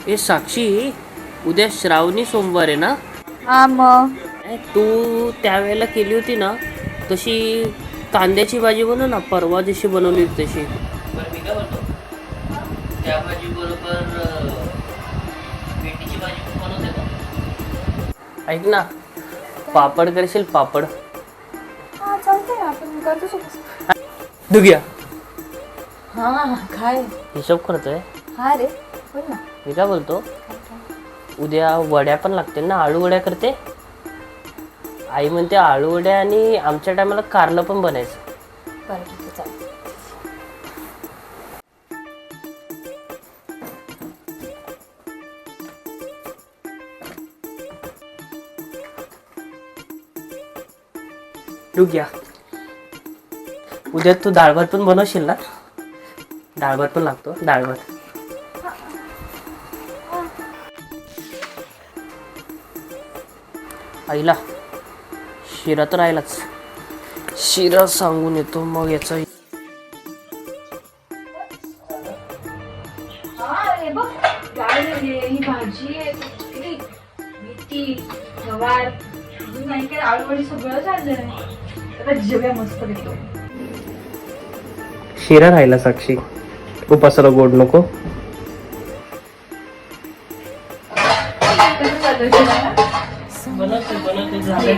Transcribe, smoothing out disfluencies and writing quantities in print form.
ए साक्षी, उद्या श्रावणी सोमवार आहे ना? हा मग तू त्यावेळेला केली होती ना तशी कांद्याची भाजी बनव ना, परवा जशी बनवली होती तशी. बरं मी काय बोलतो, त्या भाजी बरोबर भेंडीची भाजी पण बनवते का? ऐक ना, पापड करशील? पापड हा चालतंय, आपण करतो सोबत. दुग्या हा काय हिशोब करतोय. हा रे बोल ना. मी काय बोलतो, उद्या वड्या पण लागतील ना? आळू वड्या करते आई म्हणते. आळू वड्या आणि आमच्या टायमाला कारलं पण बनायचं. बरं ठीक आहे चालेल. घ्या. उद्या तू डाळ भात पण बनवशील ना? डाळ भात पण लागतो. डाळ भात आईला शिरा तर राहिलाच. शिरा सांगून येतो मग याचा. ही भाजी आहे, मेथी, गवार, अजून नाही काय आलूवडी सगळं झालंय. आता जेवूया मस्त घेतो. शिरा राहिला साक्षी, उपासाला गोड नको. बनवते झालं.